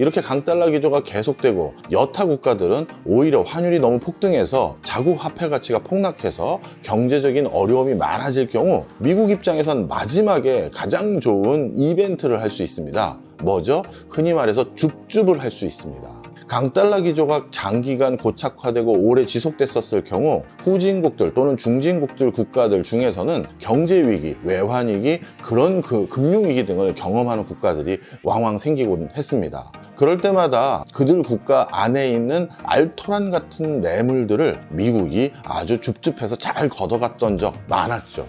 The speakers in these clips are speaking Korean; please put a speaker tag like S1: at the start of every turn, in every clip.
S1: 이렇게 강달러 기조가 계속되고 여타 국가들은 오히려 환율이 너무 폭등해서 자국 화폐 가치가 폭락해서 경제적인 어려움이 많아질 경우 미국 입장에선 마지막에 가장 좋은 이벤트를 할 수 있습니다. 뭐죠? 흔히 말해서 줍줍을 할 수 있습니다. 강달러 기조가 장기간 고착화되고 오래 지속됐었을 경우 후진국들 또는 중진국들 국가들 중에서는 경제위기, 외환위기, 그런 금융위기 등을 경험하는 국가들이 왕왕 생기곤 했습니다. 그럴 때마다 그들 국가 안에 있는 알토란 같은 매물들을 미국이 아주 줍줍해서 잘 걷어갔던 적 많았죠.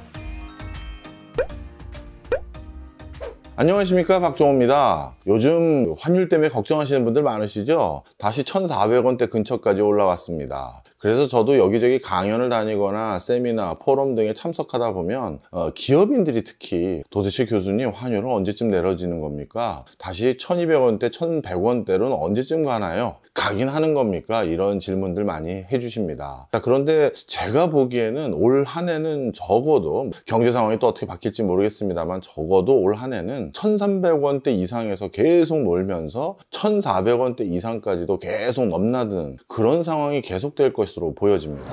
S1: 안녕하십니까, 박종호입니다. 요즘 환율 때문에 걱정하시는 분들 많으시죠? 다시 1,400원대 근처까지 올라왔습니다. 그래서 저도 여기저기 강연을 다니거나 세미나, 포럼 등에 참석하다 보면 기업인들이 특히 도대체 교수님 환율은 언제쯤 내려지는 겁니까? 다시 1,200원대, 1,100원대로는 언제쯤 가나요? 가긴 하는 겁니까? 이런 질문들 많이 해주십니다. 자, 그런데 제가 보기에는 올 한 해는 적어도 경제 상황이 또 어떻게 바뀔지 모르겠습니다만 적어도 올 한 해는 1,300원대 이상에서 계속 놀면서 1,400원대 이상까지도 계속 넘나드는 그런 상황이 계속될 것으로 보여집니다.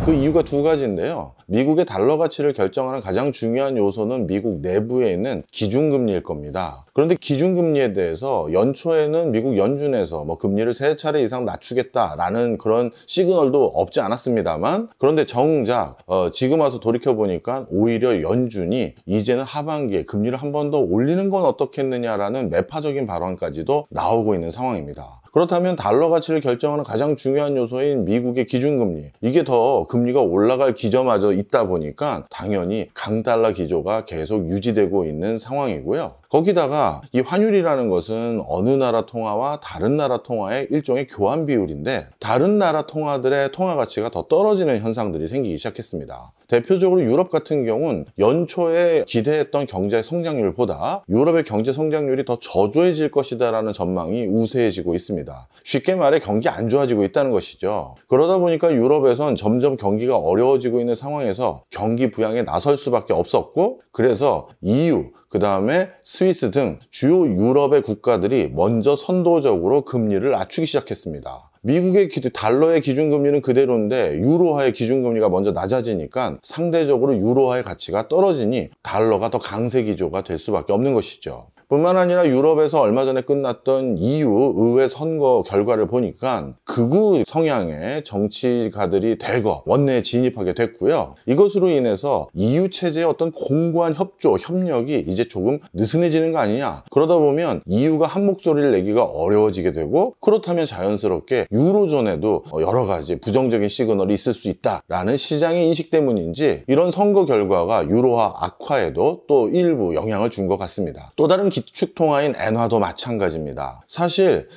S1: 그 이유가 두 가지인데요. 미국의 달러 가치를 결정하는 가장 중요한 요소는 미국 내부에 있는 기준금리일 겁니다. 그런데 기준금리에 대해서 연초에는 미국 연준에서 금리를 3차례 이상 낮추겠다라는 그런 시그널도 없지 않았습니다만, 그런데 정작 지금 와서 돌이켜보니까 오히려 연준이 이제는 하반기에 금리를 한 번 더 올리는 건 어떻겠느냐라는 매파적인 발언까지도 나오고 있는 상황입니다. 그렇다면 달러 가치를 결정하는 가장 중요한 요소인 미국의 기준금리, 이게 더 금리가 올라갈 기저마저 있다 보니까 당연히 강달러 기조가 계속 유지되고 있는 상황이고요. 거기다가 이 환율이라는 것은 어느 나라 통화와 다른 나라 통화의 일종의 교환 비율인데, 다른 나라 통화들의 통화 가치가 더 떨어지는 현상들이 생기기 시작했습니다. 대표적으로 유럽 같은 경우는 연초에 기대했던 경제 성장률보다 유럽의 경제 성장률이 더 저조해질 것이다라는 전망이 우세해지고 있습니다. 쉽게 말해 경기 안 좋아지고 있다는 것이죠. 그러다 보니까 유럽에선 점점 경기가 어려워지고 있는 상황에서 경기 부양에 나설 수밖에 없었고, 그래서 EU, 그 다음에 스위스 등 주요 유럽의 국가들이 먼저 선도적으로 금리를 낮추기 시작했습니다. 미국의 달러의 기준금리는 그대로인데 유로화의 기준금리가 먼저 낮아지니까 상대적으로 유로화의 가치가 떨어지니 달러가 더 강세 기조가 될 수밖에 없는 것이죠. 뿐만 아니라 유럽에서 얼마 전에 끝났던 EU 의회 선거 결과를 보니까 극우 성향의 정치가들이 대거 원내에 진입하게 됐고요. 이것으로 인해서 EU 체제의 어떤 공고한 협조, 협력이 이제 조금 느슨해지는 거 아니냐. 그러다 보면 EU가 한 목소리를 내기가 어려워지게 되고, 그렇다면 자연스럽게 유로존에도 여러 가지 부정적인 시그널이 있을 수 있다라는 시장의 인식 때문인지 이런 선거 결과가 유로화 악화에도 또 일부 영향을 준 것 같습니다. 또 다른 기축통화인 엔화도 마찬가지입니다. 사실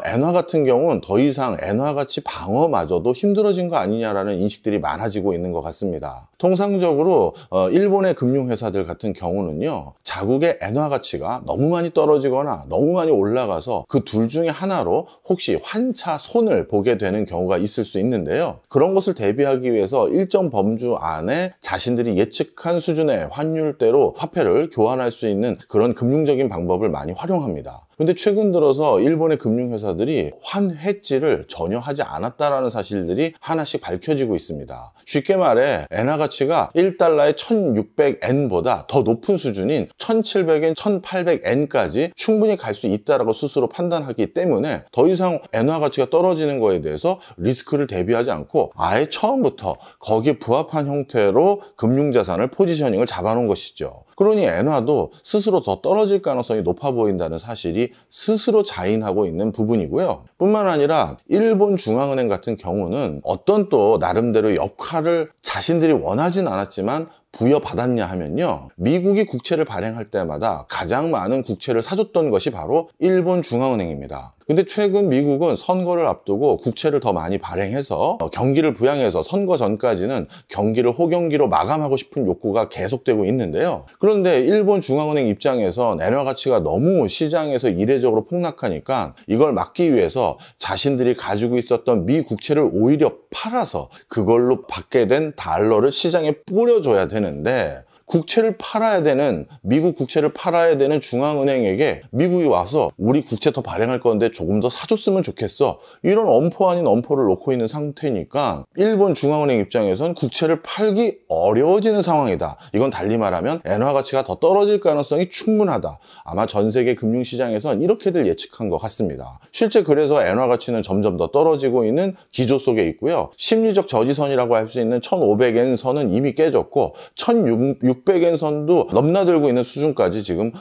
S1: 엔화 같은 경우는 더 이상 엔화 가치 방어마저도 힘들어진 거 아니냐라는 인식들이 많아지고 있는 것 같습니다. 통상적으로 일본의 금융회사들 같은 경우는요, 자국의 엔화 가치가 너무 많이 떨어지거나 너무 많이 올라가서 그 둘 중에 하나로 혹시 환차 손을 보게 되는 경우가 있을 수 있는데요. 그런 것을 대비하기 위해서 일정 범주 안에 자신들이 예측한 수준의 환율대로 화폐를 교환할 수 있는 그런 금융적인 방법을 많이 활용합니다. 근데 최근 들어서 일본의 금융회사들이 환해지를 전혀 하지 않았다라는 사실들이 하나씩 밝혀지고 있습니다. 쉽게 말해 엔화 가치가 1달러에 1,600엔보다 더 높은 수준인 1,700엔, 1,800엔까지 충분히 갈 수 있다라고 스스로 판단하기 때문에 더 이상 엔화 가치가 떨어지는 거에 대해서 리스크를 대비하지 않고 아예 처음부터 거기에 부합한 형태로 금융자산을 포지셔닝을 잡아놓은 것이죠. 그러니 엔화도 스스로 더 떨어질 가능성이 높아 보인다는 사실이 스스로 자인하고 있는 부분이고요. 뿐만 아니라 일본 중앙은행 같은 경우는 어떤 또 나름대로 역할을 자신들이 원하진 않았지만 부여받았냐 하면요, 미국이 국채를 발행할 때마다 가장 많은 국채를 사줬던 것이 바로 일본 중앙은행입니다. 근데 최근 미국은 선거를 앞두고 국채를 더 많이 발행해서 경기를 부양해서 선거 전까지는 경기를 호경기로 마감하고 싶은 욕구가 계속되고 있는데요. 그런데 일본 중앙은행 입장에선 엔화 가치가 너무 시장에서 이례적으로 폭락하니까 이걸 막기 위해서 자신들이 가지고 있었던 미 국채를 오히려 팔아서 그걸로 받게 된 달러를 시장에 뿌려줘야 되는데, 국채를 팔아야 되는, 미국 국채를 팔아야 되는 중앙은행에게 미국이 와서 우리 국채 더 발행할 건데 조금 더 사줬으면 좋겠어, 이런 엄포 아닌 엄포를 놓고 있는 상태니까 일본 중앙은행 입장에선 국채를 팔기 어려워지는 상황이다. 이건 달리 말하면 엔화 가치가 더 떨어질 가능성이 충분하다. 아마 전 세계 금융시장에선 이렇게들 예측한 것 같습니다. 실제 그래서 엔화 가치는 점점 더 떨어지고 있는 기조 속에 있고요. 심리적 저지선이라고 할 수 있는 1500엔 선은 이미 깨졌고 1600엔 선도 넘나들고 있는 수준까지 지금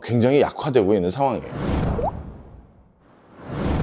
S1: 굉장히 약화되고 있는 상황이에요.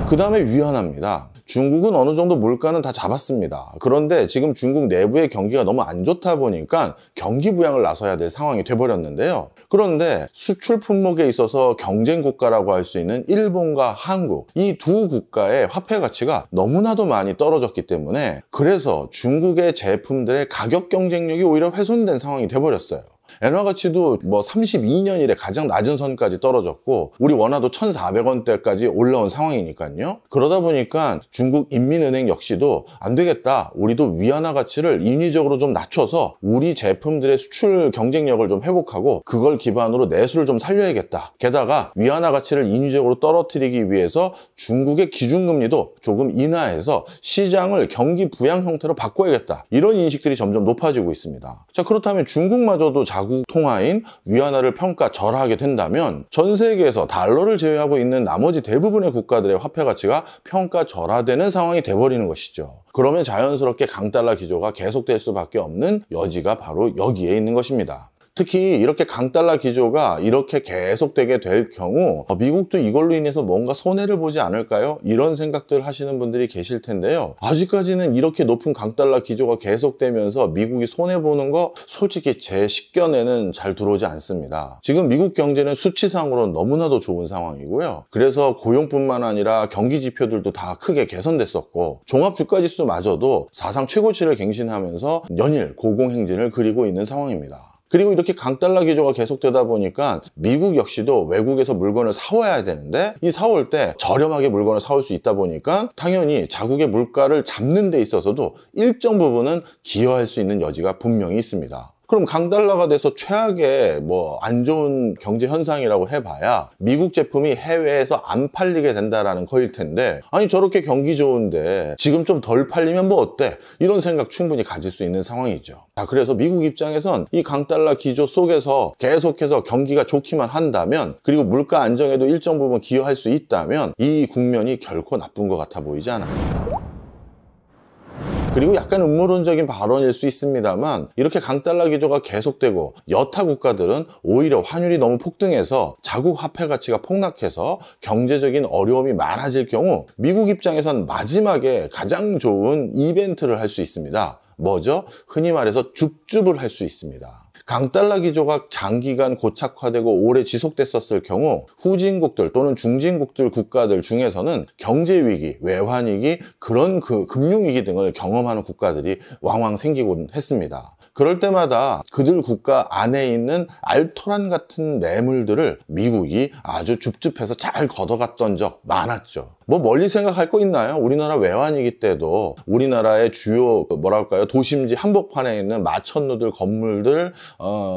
S1: 그 다음에 위안화입니다. 중국은 어느 정도 물가는 다 잡았습니다. 그런데 지금 중국 내부의 경기가 너무 안 좋다 보니까 경기 부양을 나서야 될 상황이 돼버렸는데요. 그런데 수출 품목에 있어서 경쟁 국가라고 할 수 있는 일본과 한국, 이 두 국가의 화폐 가치가 너무나도 많이 떨어졌기 때문에 그래서 중국의 제품들의 가격 경쟁력이 오히려 훼손된 상황이 돼버렸어요. 엔화 가치도 뭐 32년 이래 가장 낮은 선까지 떨어졌고 우리 원화도 1,400원대까지 올라온 상황이니까요. 그러다 보니까 중국 인민은행 역시도 안 되겠다, 우리도 위안화 가치를 인위적으로 좀 낮춰서 우리 제품들의 수출 경쟁력을 좀 회복하고 그걸 기반으로 내수를 좀 살려야겠다. 게다가 위안화 가치를 인위적으로 떨어뜨리기 위해서 중국의 기준금리도 조금 인하해서 시장을 경기 부양 형태로 바꿔야겠다. 이런 인식들이 점점 높아지고 있습니다. 자, 그렇다면 중국마저도 자국 통화인 위안화를 평가절하하게 된다면 전 세계에서 달러를 제외하고 있는 나머지 대부분의 국가들의 화폐 가치가 평가절하되는 상황이 돼버리는 것이죠. 그러면 자연스럽게 강달러 기조가 계속될 수밖에 없는 여지가 바로 여기에 있는 것입니다. 특히 이렇게 강달러 기조가 이렇게 계속되게 될 경우 미국도 이걸로 인해서 뭔가 손해를 보지 않을까요? 이런 생각들 하시는 분들이 계실 텐데요. 아직까지는 이렇게 높은 강달러 기조가 계속되면서 미국이 손해보는 거 솔직히 제 식견에는 잘 들어오지 않습니다. 지금 미국 경제는 수치상으로는 너무나도 좋은 상황이고요. 그래서 고용뿐만 아니라 경기 지표들도 다 크게 개선됐었고 종합주가지수마저도 사상 최고치를 갱신하면서 연일 고공행진을 그리고 있는 상황입니다. 그리고 이렇게 강달러 기조가 계속되다 보니까 미국 역시도 외국에서 물건을 사와야 되는데 이 사올 때 저렴하게 물건을 사올 수 있다 보니까 당연히 자국의 물가를 잡는 데 있어서도 일정 부분은 기여할 수 있는 여지가 분명히 있습니다. 그럼 강달러가 돼서 최악의 안 좋은 경제 현상이라고 해봐야 미국 제품이 해외에서 안 팔리게 된다라는 거일 텐데, 아니 저렇게 경기 좋은데 지금 좀 덜 팔리면 뭐 어때? 이런 생각 충분히 가질 수 있는 상황이죠. 그래서 미국 입장에선 이 강달러 기조 속에서 계속해서 경기가 좋기만 한다면, 그리고 물가 안정에도 일정 부분 기여할 수 있다면 이 국면이 결코 나쁜 것 같아 보이지 않아요. 그리고 약간 음모론적인 발언일 수 있습니다만 이렇게 강달러 기조가 계속되고 여타 국가들은 오히려 환율이 너무 폭등해서 자국 화폐 가치가 폭락해서 경제적인 어려움이 많아질 경우 미국 입장에선 마지막에 가장 좋은 이벤트를 할 수 있습니다. 뭐죠? 흔히 말해서 줍줍을 할 수 있습니다. 강달러 기조가 장기간 고착화되고 오래 지속됐었을 경우 후진국들 또는 중진국들 국가들 중에서는 경제위기, 외환위기, 그런 금융위기 등을 경험하는 국가들이 왕왕 생기곤 했습니다. 그럴 때마다 그들 국가 안에 있는 알토란 같은 매물들을 미국이 아주 줍줍해서 잘 걷어갔던 적 많았죠. 멀리 생각할 거 있나요? 우리나라 외환위기 때도 우리나라의 주요 도심지 한복판에 있는 마천루들 건물들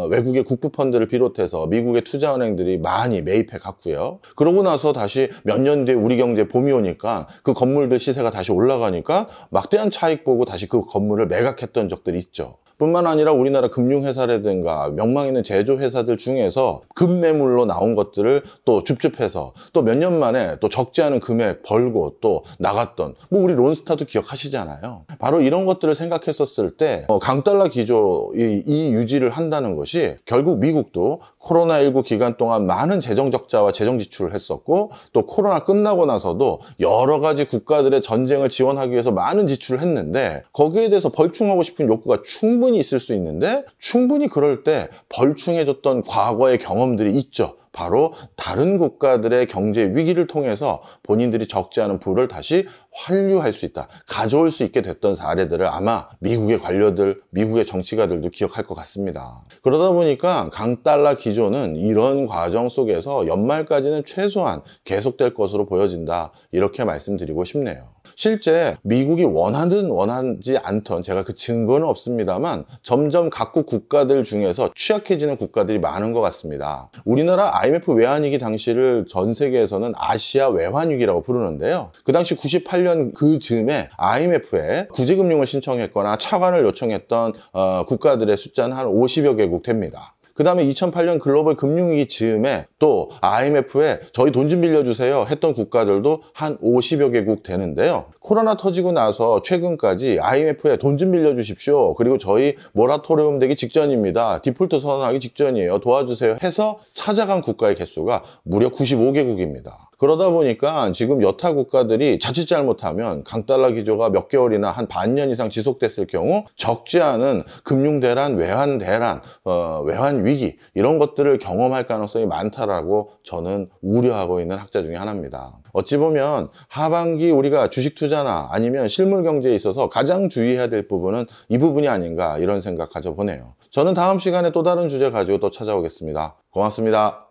S1: 외국의 국부펀드를 비롯해서 미국의 투자은행들이 많이 매입해 갔고요. 그러고 나서 다시 몇 년 뒤에 우리 경제 봄이 오니까 그 건물들 시세가 다시 올라가니까 막대한 차익 보고 다시 그 건물을 매각했던 적들이 있죠. 뿐만 아니라 우리나라 금융회사라든가 명망 있는 제조회사들 중에서 급매물로 나온 것들을 또 줍줍해서 또 몇 년 만에 또 적지 않은 금액 벌고 또 나갔던 우리 론스타도 기억하시잖아요. 바로 이런 것들을 생각했었을 때 강달러 기조 이 유지를 한다는 것이 결국 미국도 코로나19 기간 동안 많은 재정 적자와 재정 지출을 했었고 또 코로나 끝나고 나서도 여러 가지 국가들의 전쟁을 지원하기 위해서 많은 지출을 했는데 거기에 대해서 벌충하고 싶은 욕구가 충분히 있을 수 있는데 충분히 그럴 때 벌충해줬던 과거의 경험들이 있죠. 바로 다른 국가들의 경제 위기를 통해서 본인들이 적지 않은 부를 다시 환류할 수 있다, 가져올 수 있게 됐던 사례들을 아마 미국의 관료들, 미국의 정치가들도 기억할 것 같습니다. 그러다 보니까 강달러 기조는 이런 과정 속에서 연말까지는 최소한 계속될 것으로 보여진다, 이렇게 말씀드리고 싶네요. 실제 미국이 원하든 원하지 않던, 제가 그 증거는 없습니다만 점점 각국 국가들 중에서 취약해지는 국가들이 많은 것 같습니다. 우리나라 IMF 외환위기 당시를 전 세계에서는 아시아 외환위기라고 부르는데요. 그 당시 98년 그 즈음에 IMF에 구제금융을 신청했거나 차관을 요청했던 국가들의 숫자는 한 50여 개국 됩니다. 그 다음에 2008년 글로벌 금융위기 즈음에 또 IMF에 저희 돈 좀 빌려주세요 했던 국가들도 한 50여 개국 되는데요. 코로나 터지고 나서 최근까지 IMF에 돈 좀 빌려주십시오. 그리고 저희 모라토리엄 되기 직전입니다. 디폴트 선언하기 직전이에요. 도와주세요 해서 찾아간 국가의 개수가 무려 95개국입니다. 그러다 보니까 지금 여타 국가들이 자칫 잘못하면 강달러 기조가 몇 개월이나 한 반년 이상 지속됐을 경우 적지 않은 금융대란, 외환대란, 외환위기 이런 것들을 경험할 가능성이 많다라고 저는 우려하고 있는 학자 중에 하나입니다. 어찌 보면 하반기 우리가 주식 투자나 아니면 실물 경제에 있어서 가장 주의해야 될 부분은 이 부분이 아닌가 이런 생각 가져보네요. 저는 다음 시간에 또 다른 주제 가지고 또 찾아오겠습니다. 고맙습니다.